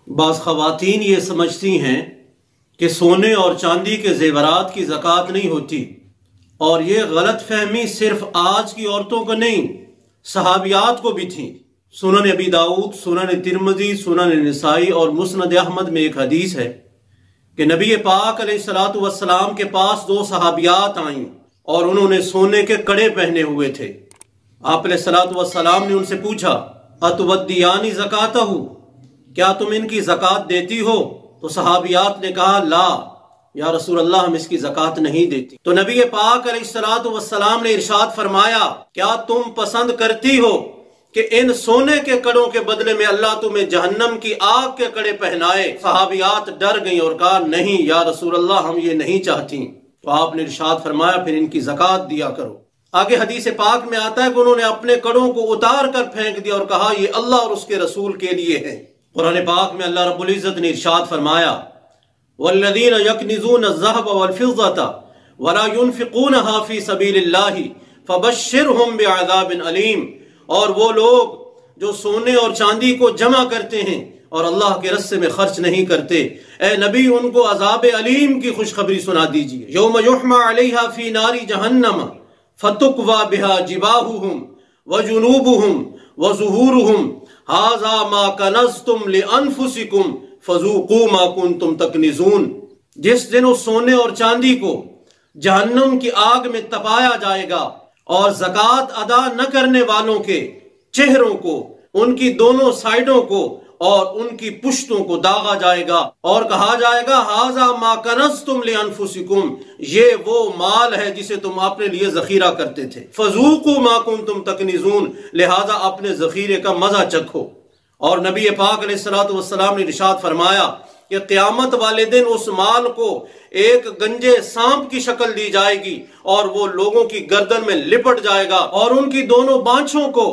بعض خواتین یہ سمجھتی ہیں کہ سونے اور چاندی کے زیورات کی زکوٰۃ نہیں ہوتی، اور یہ غلط فہمی صرف آج کی عورتوں کو نہیں، صحابیات کو بھی تھی۔ سنن ابی داؤد، سنن ترمذی، سنن نسائی اور مسند احمد میں ایک حدیث ہے کہ نبی پاک علیہ السلام کے پاس دو صحابیات آئیں اور انہوں نے سونے کے کڑے پہنے ہوئے تھے۔ آپ علیہ السلام نے ان سے پوچھا اتودیانی زکاتہ، کیا تم ان کی زکوٰۃ دیتی ہو؟ تو صحابیات نے کہا لا یا رسول اللہ، ہم اس کی زکوٰۃ نہیں دیتی۔ تو نبی پاک علیہ السلام نے ارشاد فرمایا کیا تم پسند کرتی ہو کہ ان سونے کے کڑوں کے بدلے میں اللہ تمہیں جہنم کی آگ کے کڑے پہنائے؟ صحابیات ڈر گئیں اور کہا نہیں یا رسول اللہ، ہم یہ نہیں چاہتی۔ تو آپ نے ارشاد فرمایا پھر ان کی زکوٰۃ دیا کرو۔ آگے حدیث پاک میں آتا ہے کہ انہوں نے اپنے کڑوں کو اتار کر پھینک دیا اور کہا یہ اللہ اور اس کے رسول کے لیے ہے۔ قرآن پاک میں اللہ رب العزت نے ارشاد فرمایا والذین یکنزون الذهب والفضة ولا ينفقونها في سبیل اللہ فبشرهم بعذاب علیم، اور وہ لوگ جو سونے اور چاندی کو جمع کرتے ہیں اور اللہ کے راستے میں خرچ نہیں کرتے، اے نبی ان کو عذاب علیم کی خوشخبری سنا دیجیے۔ یوم یحمى علیہا فی نار جہنم فتکوی بہا جباہہم وجنوبہم وظہورہم ھذا ما کنزتم لانفسکم فذوقوا ما کنتم تکنزون۔ جس دن اس سونے اور چاندی کو جہنم کی آگ میں تپایا جائے گا اور زکوٰۃ ادا نہ کرنے والوں کے چہروں کو، ان کی دونوں سائیڈوں کو اور ان کی پشتوں کو داغا جائے گا اور کہا جائے گا ھذا ما کنزتم لانفسکم، یہ وہ مال ہے جسے تم اپنے لیے ذخیرہ کرتے تھے، فذوقوا ما کنتم تکنزون، لہذا اپنے ذخیرے کا مزہ چکھو۔ اور نبی پاک علیہ السلام نے ارشاد فرمایا کہ قیامت والے دن اس مال کو ایک گنجے سانپ کی شکل دی جائے گی اور وہ لوگوں کی گردن میں لپٹ جائے گا اور ان کی دونوں بانچھوں کو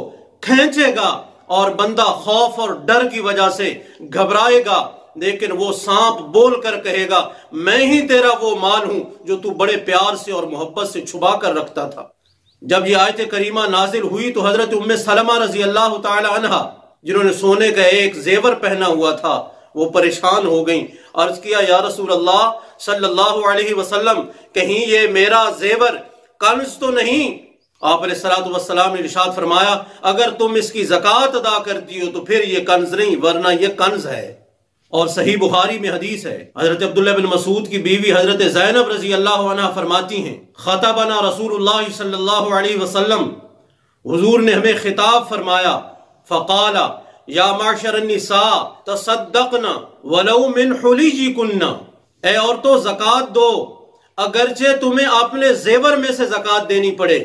کھینچے گا اور بندہ خوف اور ڈر کی وجہ سے گھبرائے گا، لیکن وہ سانپ بول کر کہے گا میں ہی تیرا وہ مال ہوں جو تو بڑے پیار سے اور محبت سے چھپا کر رکھتا تھا۔ جب یہ آیت کریمہ نازل ہوئی تو حضرت ام سلمہ رضی اللہ تعالی عنہا، جنہوں نے سونے کا ایک زیور پہنا ہوا تھا، وہ پریشان ہو گئیں۔ عرض کیا یا رسول اللہ صلی اللہ علیہ وسلم، کہیں یہ میرا زیور کنز تو نہیں؟ آپ علیہ السلام نے ارشاد فرمایا اگر تم اس کی زکوٰۃ ادا کرتی ہو تو پھر یہ کنز نہیں، ورنہ یہ کنز ہے۔ اور صحیح بخاری میں حدیث ہے، حضرت عبداللہ بن مسعود کی بیوی حضرت زینب رضی اللہ عنہ فرماتی ہیں خطبنا رسول اللہ صلی اللہ علیہ وسلم، حضور نے ہمیں خطاب فرمایا، فقال یا معشر النساء تصدقن ولو من حلیجکن، اے عورتوں زکوٰۃ دو اگرچہ تمہیں اپنے زیور میں سے زکوٰۃ دینی پڑے،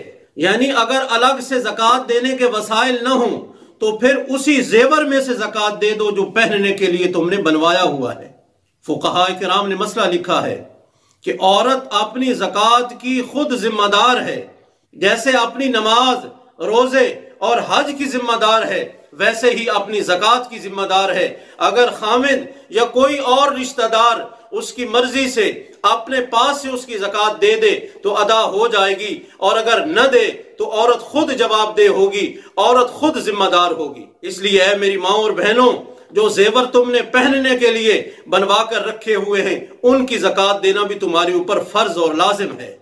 یعنی اگر الگ سے زکوٰۃ دینے کے وسائل نہ ہوں تو پھر اسی زیور میں سے زکوٰۃ دے دو جو پہننے کے لیے تم نے بنوایا ہوا ہے۔ فقہاء کرام نے مسئلہ لکھا ہے کہ عورت اپنی زکوٰۃ کی خود ذمہ دار ہے، جیسے اپنی نماز، روزے اور حج کی ذمہ دار ہے، ویسے ہی اپنی زکوٰۃ کی ذمہ دار ہے۔ اگر خامد یا کوئی اور رشتہ دار اس کی مرضی سے اپنے پاس سے اس کی زکوٰۃ دے دے تو ادا ہو جائے گی، اور اگر نہ دے تو عورت خود جواب دہ ہوگی، عورت خود ذمہ دار ہوگی۔ اس لیے اے میری ماں اور بہنوں، جو زیور تم نے پہننے کے لیے بنوا کر رکھے ہوئے ہیں ان کی زکوٰۃ دینا بھی تمہارے اوپر فرض اور لازم ہے۔